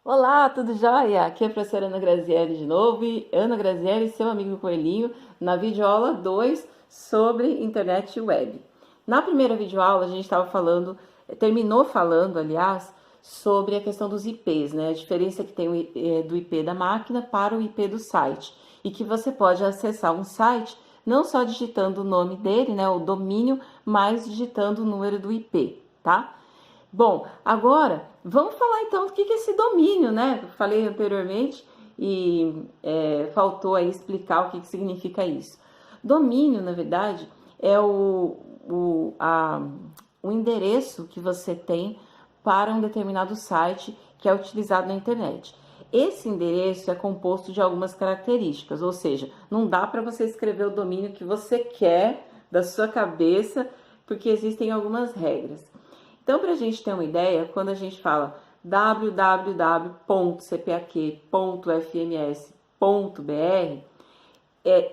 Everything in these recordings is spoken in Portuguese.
Olá, tudo jóia? Aqui é a professora Ana Grazielli de novo, e Ana Grazielli, seu amigo Coelhinho, na videoaula 2 sobre internet e web. Na primeira videoaula a gente estava falando, terminou falando, aliás, sobre a questão dos IPs, né? A diferença que tem do IP da máquina para o IP do site. E que você pode acessar um site não só digitando o nome dele, né, o domínio, mas digitando o número do IP, tá? Bom, agora vamos falar então do que é esse domínio, né? Eu falei anteriormente e faltou aí explicar o que significa isso. Domínio, na verdade, é o endereço que você tem para um determinado site que é utilizado na internet. Esse endereço é composto de algumas características, ou seja, não dá para você escrever o domínio que você quer da sua cabeça, porque existem algumas regras. Então, para a gente ter uma ideia, quando a gente fala www.cpaq.fms.br,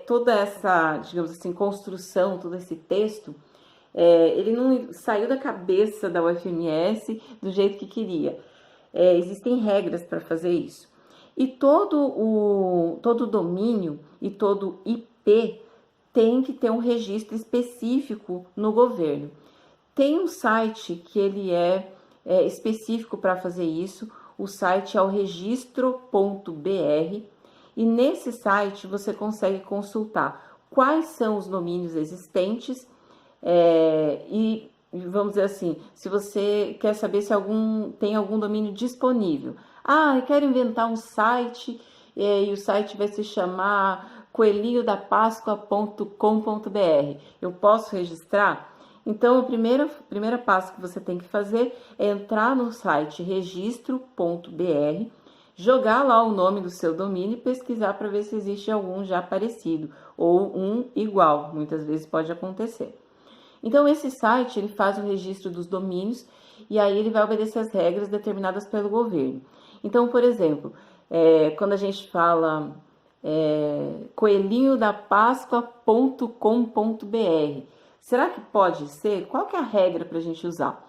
toda essa, digamos assim, construção, todo esse texto, ele não saiu da cabeça da UFMS do jeito que queria. Existem regras para fazer isso. E todo domínio e todo IP tem que ter um registro específico no governo. Tem um site que ele é específico para fazer isso. O site é o registro.br e nesse site você consegue consultar quais são os domínios existentes e vamos dizer assim, se você quer saber se tem algum domínio disponível. Ah, eu quero inventar um site e o site vai se chamar coelhinhodapáscoa.com.br. Eu posso registrar? Então, o primeiro passo que você tem que fazer é entrar no site registro.br, jogar lá o nome do seu domínio e pesquisar para ver se existe algum já parecido ou um igual, muitas vezes pode acontecer. Então, esse site ele faz o registro dos domínios e aí ele vai obedecer as regras determinadas pelo governo. Então, por exemplo, quando a gente fala coelhinhodapáscoa.com.br, será que pode ser? Qual que é a regra para a gente usar?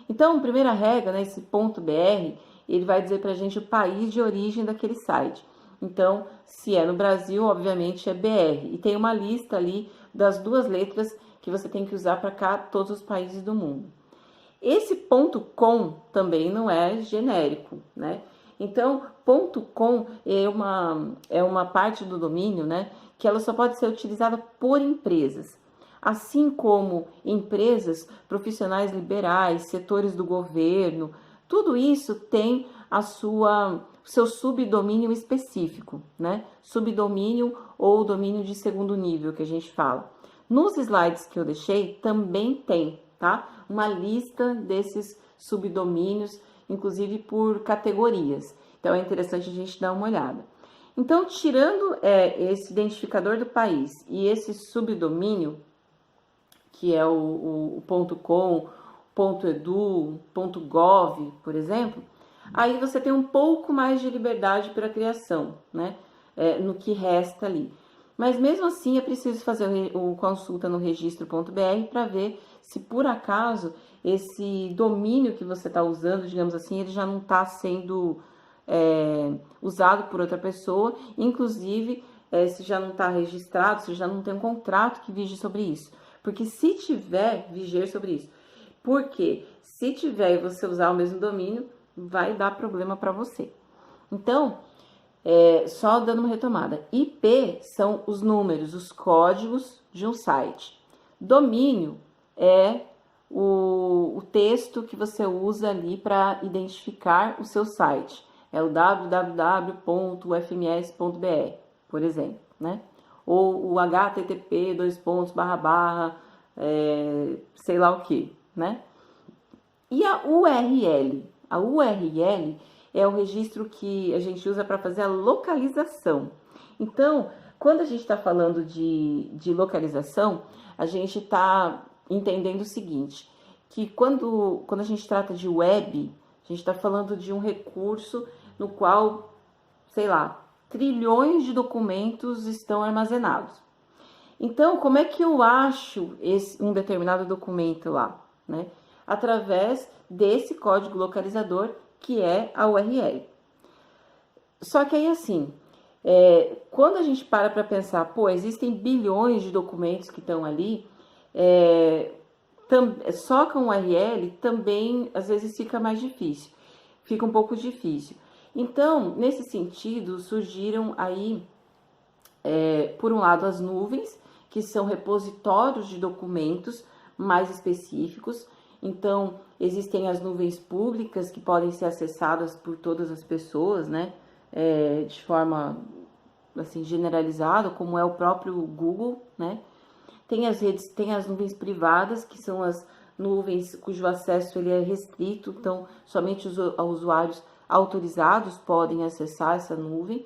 Então, a primeira regra, né, esse ponto .br, ele vai dizer para a gente o país de origem daquele site. Então, se é no Brasil, obviamente é BR. E tem uma lista ali das duas letras que você tem que usar para todos os países do mundo. Esse ponto .com também não é genérico, né? Então, ponto .com é uma parte do domínio, né, que ela só pode ser utilizada por empresas. Assim como empresas, profissionais liberais, setores do governo, tudo isso tem seu subdomínio específico, né? Subdomínio ou domínio de segundo nível que a gente fala. Nos slides que eu deixei também tem, tá? Uma lista desses subdomínios, inclusive por categorias. Então é interessante a gente dar uma olhada. Então, tirando esse identificador do país e esse subdomínio, que é o .com, .edu, .gov, por exemplo, aí você tem um pouco mais de liberdade para a criação, né? No que resta ali. Mas mesmo assim é preciso fazer o consulta no registro.br para ver se por acaso esse domínio que você está usando, digamos assim, ele já não está sendo usado por outra pessoa, inclusive se já não está registrado, se já não tem um contrato que vige sobre isso. Porque se tiver, viger sobre isso. Porque se tiver e você usar o mesmo domínio, vai dar problema para você. Então, só dando uma retomada. IP são os números, os códigos de um site. Domínio é o texto que você usa ali para identificar o seu site. É o www.ufms.br, por exemplo, né? Ou o http sei lá o que, né? E a URL? A URL é o registro que a gente usa para fazer a localização. Então, quando a gente está falando de localização, a gente está entendendo o seguinte, que quando a gente trata de web, a gente está falando de um recurso no qual, sei lá, trilhões de documentos estão armazenados. Então, como é que eu acho um determinado documento lá, né? Através desse código localizador que é a URL. Só que aí, assim, quando a gente para pensar, pô, existem bilhões de documentos que estão ali, só com o URL também, às vezes, fica mais difícil. Fica um pouco difícil. Então, nesse sentido, surgiram aí, por um lado, as nuvens, que são repositórios de documentos mais específicos. Então, existem as nuvens públicas que podem ser acessadas por todas as pessoas, né? De forma assim generalizada, como é o próprio Google, né? Tem as nuvens privadas, que são as nuvens cujo acesso ele é restrito, então somente os usuários autorizados podem acessar essa nuvem.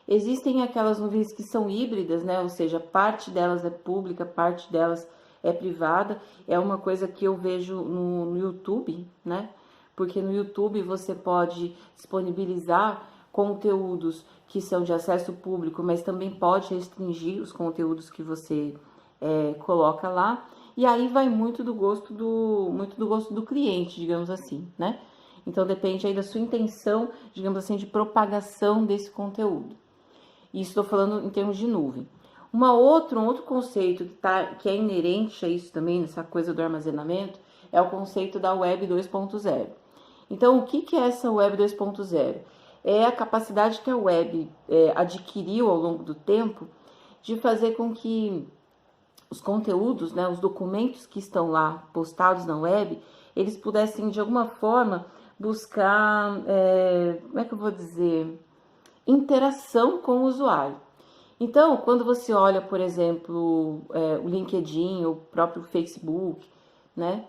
Existem aquelas nuvens que são híbridas, né? Ou seja, parte delas é pública, parte delas é privada. É uma coisa que eu vejo no YouTube, né? Porque no YouTube você pode disponibilizar conteúdos que são de acesso público, mas também pode restringir os conteúdos que você coloca lá. E aí vai muito do gosto do cliente, digamos assim, né? Então depende aí da sua intenção, digamos assim, de propagação desse conteúdo. Isso estou falando em termos de nuvem. Um outro conceito que é inerente a isso também, nessa coisa do armazenamento, é o conceito da Web 2.0. Então, o que é essa Web 2.0? É a capacidade que a web adquiriu ao longo do tempo de fazer com que os conteúdos, né, os documentos que estão lá postados na web, eles pudessem de alguma forma buscar, como é que eu vou dizer, interação com o usuário. Então, quando você olha, por exemplo, o LinkedIn, o próprio Facebook, né,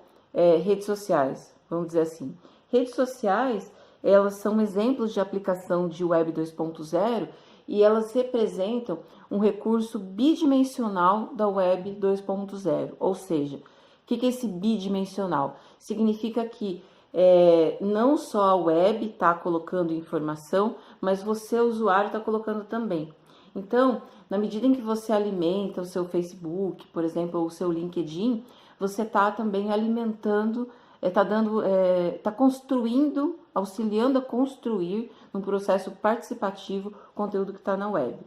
redes sociais, vamos dizer assim. Redes sociais, elas são exemplos de aplicação de Web 2.0 e elas representam um recurso bidimensional da Web 2.0. Ou seja, o que é esse bidimensional? Significa que não só a web está colocando informação, mas você, usuário, está colocando também. Então, na medida em que você alimenta o seu Facebook, por exemplo, ou o seu LinkedIn, você está também alimentando, está construindo, auxiliando a construir, num processo participativo, o conteúdo que está na web.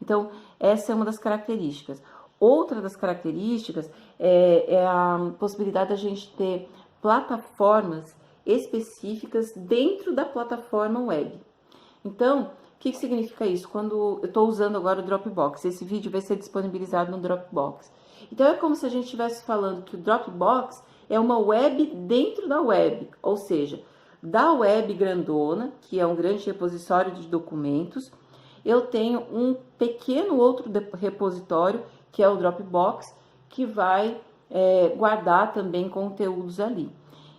Então, essa é uma das características. Outra das características é a possibilidade da gente ter plataformas específicas dentro da plataforma web. Então, o que significa isso? Quando eu estou usando agora o Dropbox, esse vídeo vai ser disponibilizado no Dropbox. Então, é como se a gente estivesse falando que o Dropbox é uma web dentro da web, ou seja, da web grandona, que é um grande repositório de documentos, eu tenho um pequeno outro repositório, que é o Dropbox, que vai guardar também conteúdos ali.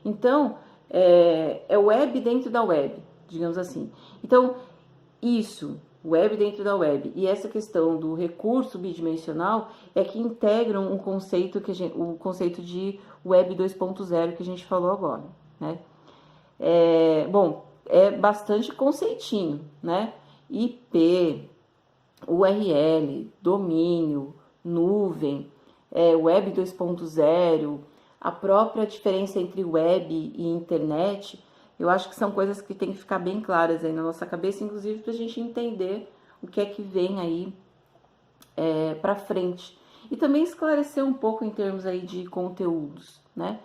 Então, é web dentro da web, digamos assim. Então, isso, web dentro da web, e essa questão do recurso bidimensional é que integram um conceito o conceito de Web 2.0 que a gente falou agora, né? Bom, é bastante conceitinho, né? IP, URL, domínio, nuvem, Web 2.0, a própria diferença entre web e internet. Eu acho que são coisas que tem que ficar bem claras aí na nossa cabeça, inclusive para a gente entender o que é que vem aí para frente. E também esclarecer um pouco em termos aí de conteúdos, né?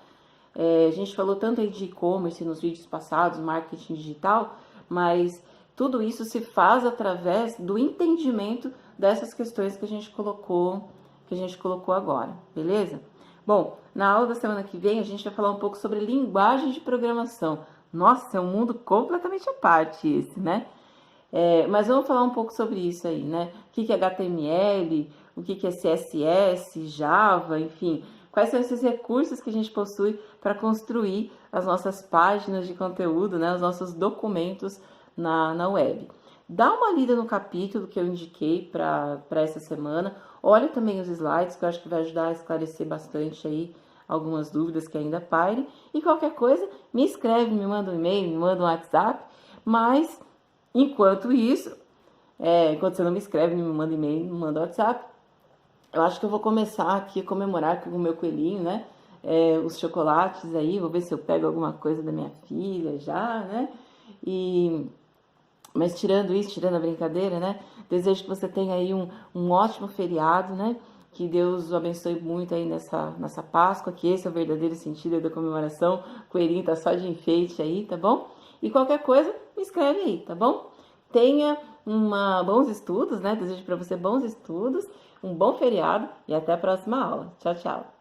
A gente falou tanto aí de e-commerce nos vídeos passados, marketing digital, mas tudo isso se faz através do entendimento dessas questões que a gente colocou agora, beleza? Bom, na aula da semana que vem a gente vai falar um pouco sobre linguagem de programação. Nossa, é um mundo completamente à parte esse, né? Mas vamos falar um pouco sobre isso aí, né? O que é HTML, o que é CSS, Java, enfim. Quais são esses recursos que a gente possui para construir as nossas páginas de conteúdo, né? Os nossos documentos na web. Dá uma lida no capítulo que eu indiquei para essa semana. Olha também os slides, que eu acho que vai ajudar a esclarecer bastante aí algumas dúvidas que ainda pairem. E qualquer coisa, me escreve, me manda um e-mail, me manda um WhatsApp. Mas, enquanto isso, enquanto você não me escreve, me manda e-mail, me manda WhatsApp, eu acho que eu vou começar aqui a comemorar com o meu coelhinho, né? Os chocolates aí, vou ver se eu pego alguma coisa da minha filha já, né? E Mas tirando isso, tirando a brincadeira, né? Desejo que você tenha aí um ótimo feriado, né? Que Deus o abençoe muito aí nessa Páscoa, que esse é o verdadeiro sentido da comemoração. O coelhinho tá só de enfeite aí, tá bom? E qualquer coisa, me escreve aí, tá bom? Tenha bons estudos, né? Desejo para você bons estudos, um bom feriado e até a próxima aula. Tchau, tchau!